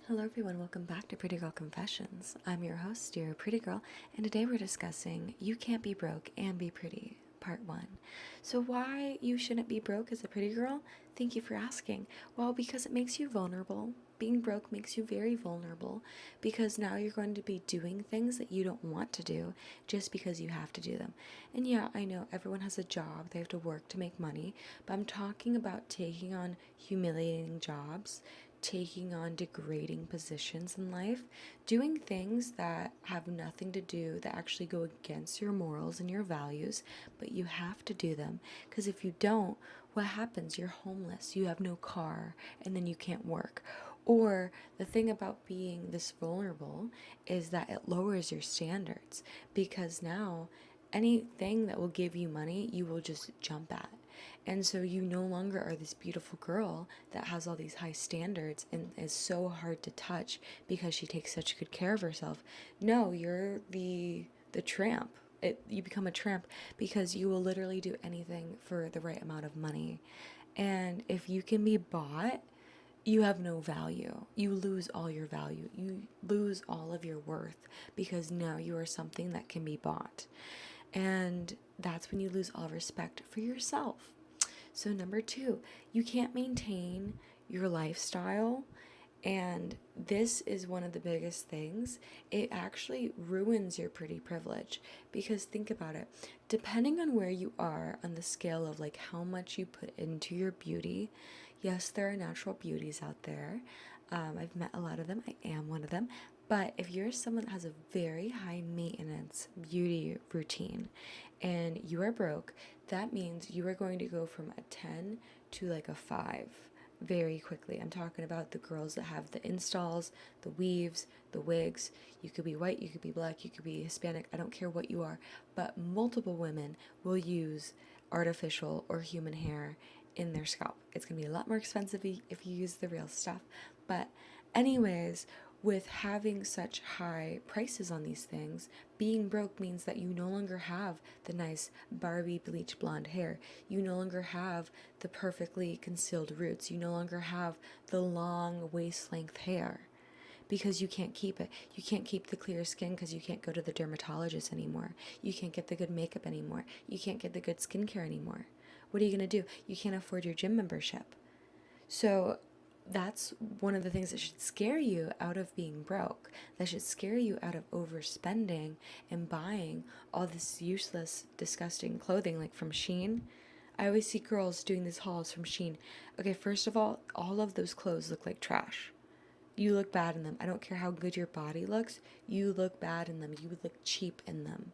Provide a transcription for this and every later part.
Hello everyone, welcome back to Pretty Girl Confessions. I'm your host, your Pretty Girl, and today we're discussing You Can't Be Broke and Be Pretty, Part 1. So why you shouldn't be broke as a pretty girl? Thank you for asking. Well, because it makes you vulnerable. Being broke makes you very vulnerable because now you're going to be doing things that you don't want to do just because you have to do them. And yeah, I know everyone has a job, they have to work to make money, but I'm talking about taking on humiliating jobs, taking on degrading positions in life, doing things that have nothing to do, that actually go against your morals and your values, but you have to do them. Because if you don't, what happens? You're homeless, you have no car, and then you can't work. Or the thing about being this vulnerable is that it lowers your standards because now anything that will give you money, you will just jump at. And so you no longer are this beautiful girl that has all these high standards and is so hard to touch because she takes such good care of herself. No, you're the tramp. You become a tramp because you will literally do anything for the right amount of money. And if you can be bought, you have no value. You lose all your value. You lose all of your worth because now you are something that can be bought. And that's when you lose all respect for yourself. So, number two, you can't maintain your lifestyle. And this is one of the biggest things. It actually ruins your pretty privilege because think about it. Depending on where you are on the scale of like how much you put into your beauty, yes, there are natural beauties out there. I've met a lot of them. I am one of them. But if you're someone that has a very high maintenance beauty routine and you are broke, that means you are going to go from a 10 to like a 5 very quickly. I'm talking about the girls that have the installs, the weaves, the wigs. You could be white, you could be black, you could be Hispanic, I don't care what you are. But multiple women will use artificial or human hair in their scalp. It's going to be a lot more expensive if you use the real stuff. But, anyways, with having such high prices on these things, being broke means that you no longer have the nice Barbie bleach blonde hair. You no longer have the perfectly concealed roots. You no longer have the long waist length hair because you can't keep it. You can't keep the clear skin because you can't go to the dermatologist anymore. You can't get the good makeup anymore. You can't get the good skincare anymore. What are you going to do? You can't afford your gym membership. So that's one of the things that should scare you out of being broke, that should scare you out of overspending and buying all this useless, disgusting clothing like from Shein. I always see girls doing these hauls from Shein. Okay, first of all of those clothes look like trash. You look bad in them. I don't care how good your body looks, you look bad in them. You look cheap in them.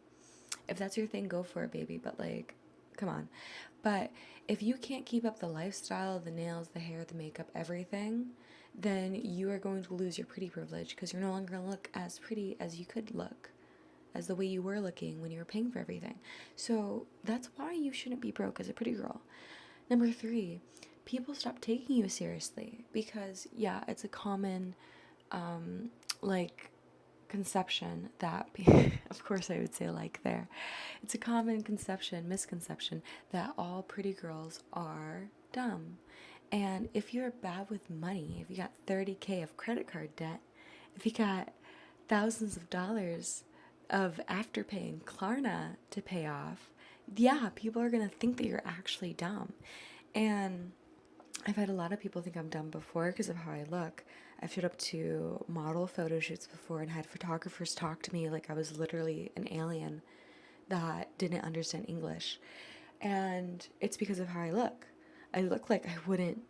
If that's your thing, go for it, baby. But like, come on. But if you can't keep up the lifestyle, the nails, the hair, the makeup, everything, then you are going to lose your pretty privilege because you're no longer going to look as pretty as you could look, as the way you were looking when you were paying for everything. So that's why you shouldn't be broke as a pretty girl. Number three, people stop taking you seriously because, yeah, it's a common, like, conception that, of course, I would say like there. It's a common misconception that all pretty girls are dumb. And if you're bad with money, if you got 30K of credit card debt, if you got thousands of dollars of afterpay and Klarna to pay off, yeah, people are going to think that you're actually dumb. And I've had a lot of people think I'm dumb before because of how I look. I've showed up to model photo shoots before and had photographers talk to me like I was literally an alien that didn't understand English. And it's because of how I look. I look like I wouldn't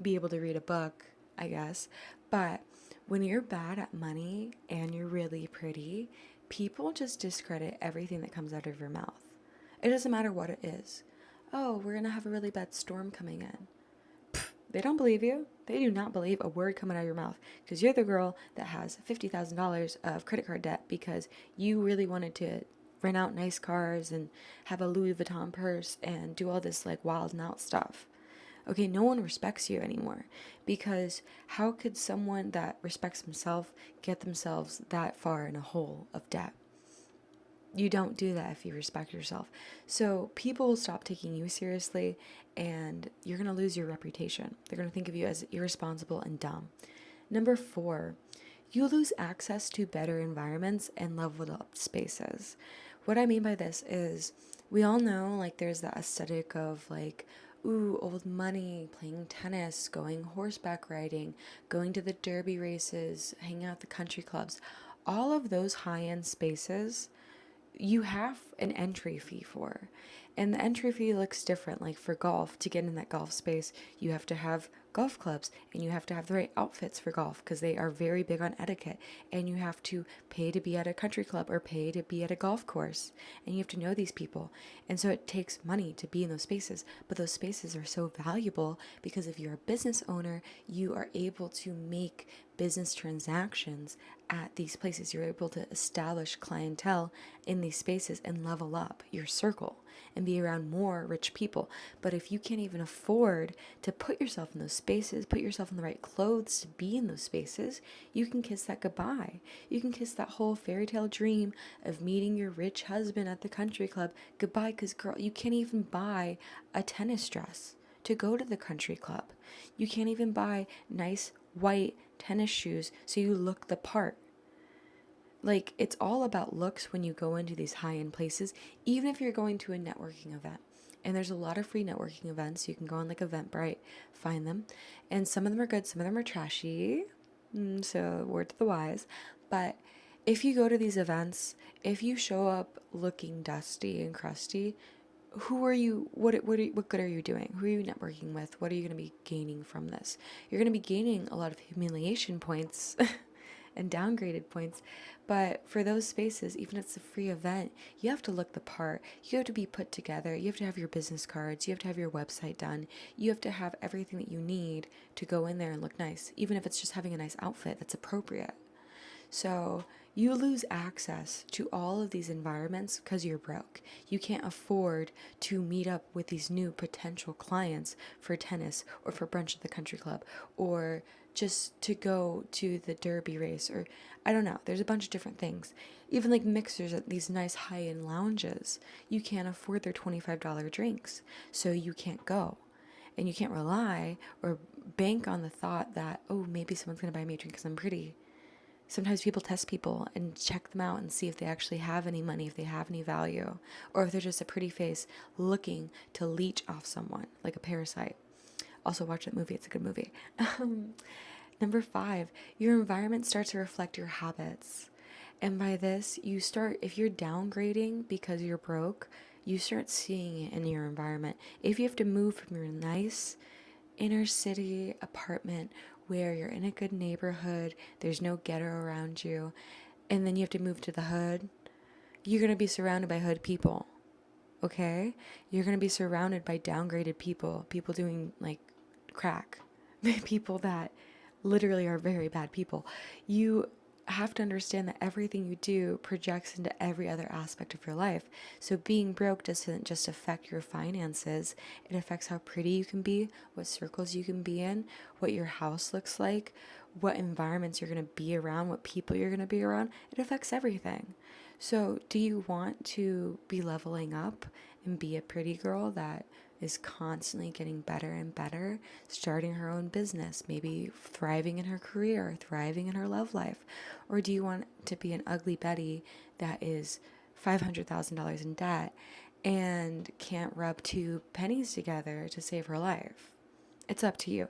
be able to read a book, I guess. But when you're bad at money and you're really pretty, people just discredit everything that comes out of your mouth. It doesn't matter what it is. Oh, we're going to have a really bad storm coming in. They don't believe you. They do not believe a word coming out of your mouth because you're the girl that has $50,000 of credit card debt because you really wanted to rent out nice cars and have a Louis Vuitton purse and do all this like wild and out stuff. Okay, no one respects you anymore because how could someone that respects himself get themselves that far in a hole of debt? You don't do that if you respect yourself. So people will stop taking you seriously and you're going to lose your reputation. They're going to think of you as irresponsible and dumb. Number 4, you lose access to better environments and leveled up spaces. What I mean by this is we all know like there's the aesthetic of like, ooh, old money, playing tennis, going horseback riding, going to the derby races, hanging out at the country clubs. All of those high end spaces you have an entry fee for. And the entry fee looks different. Like for golf, to get in that golf space, you have to have golf clubs and you have to have the right outfits for golf because they are very big on etiquette. And you have to pay to be at a country club or pay to be at a golf course. And you have to know these people. And so it takes money to be in those spaces. But those spaces are so valuable because if you're a business owner, you are able to make business transactions at these places. You're able to establish clientele in these spaces and level up your circle and be around more rich people. But if you can't even afford to put yourself in those spaces, put yourself in the right clothes to be in those spaces, you can kiss that goodbye. You can kiss that whole fairy tale dream of meeting your rich husband at the country club goodbye, because girl, you can't even buy a tennis dress to go to the country club. You can't even buy nice white tennis shoes so you look the part. Like, it's all about looks when you go into these high-end places, even if you're going to a networking event. And there's a lot of free networking events. You can go on like Eventbrite, find them. And some of them are good, some of them are trashy. So, word to the wise. But if you go to these events, if you show up looking dusty and crusty, who are you, what good are you doing? Who are you networking with? What are you going to be gaining from this? You're going to be gaining a lot of humiliation points and downgraded points. But for those spaces, even if it's a free event, you have to look the part. You have to be put together. You have to have your business cards. You have to have your website done. You have to have everything that you need to go in there and look nice, even if it's just having a nice outfit that's appropriate. So you lose access to all of these environments because you're broke. You can't afford to meet up with these new potential clients for tennis or for brunch at the country club or just to go to the derby race, or I don't know. There's a bunch of different things. Even like mixers at these nice high-end lounges, you can't afford their $25 drinks, so you can't go. And you can't rely or bank on the thought that, oh, maybe someone's going to buy me a drink because I'm pretty. Sometimes people test people and check them out and see if they actually have any money, if they have any value, or if they're just a pretty face looking to leech off someone, like a parasite. Also, watch that movie. It's a good movie. Number 5, your environment starts to reflect your habits. And by this, you start, if you're downgrading because you're broke, you start seeing it in your environment. If you have to move from your nice inner city apartment where you're in a good neighborhood, there's no ghetto around you, and then you have to move to the hood, you're going to be surrounded by hood people, okay? You're going to be surrounded by downgraded people, people doing like crack, people that literally are very bad people. You have to understand that everything you do projects into every other aspect of your life. So being broke doesn't just affect your finances, it affects how pretty you can be, what circles you can be in, what your house looks like, what environments you're going to be around, what people you're going to be around. It affects everything. So do you want to be leveling up and be a pretty girl that is constantly getting better and better, starting her own business, maybe thriving in her career, thriving in her love life? Or do you want to be an ugly Betty that is $500,000 in debt and can't rub 2 pennies together to save her life? It's up to you.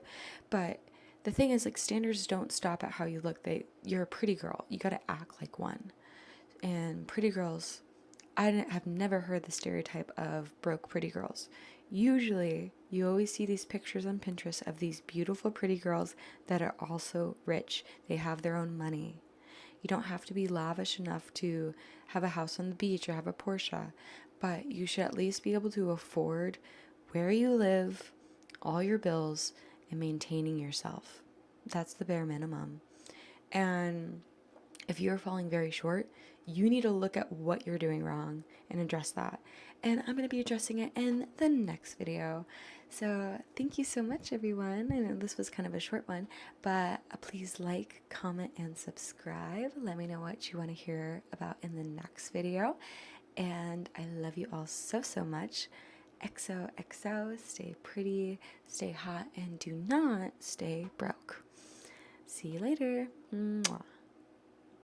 But the thing is, like, standards don't stop at how you look. You're a pretty girl. You got to act like one. And pretty girls, I have never heard the stereotype of broke pretty girls. Usually, you always see these pictures on Pinterest of these beautiful pretty girls that are also rich. They have their own money. You don't have to be lavish enough to have a house on the beach or have a Porsche, but you should at least be able to afford where you live, all your bills, and maintaining yourself. That's the bare minimum. And if you're falling very short, you need to look at what you're doing wrong and address that. And I'm going to be addressing it in the next video. So thank you so much, everyone. I know this was kind of a short one, but please like, comment, and subscribe. Let me know what you want to hear about in the next video. And I love you all so, so much. XOXO, stay pretty, stay hot, and do not stay broke. See you later. Mwah.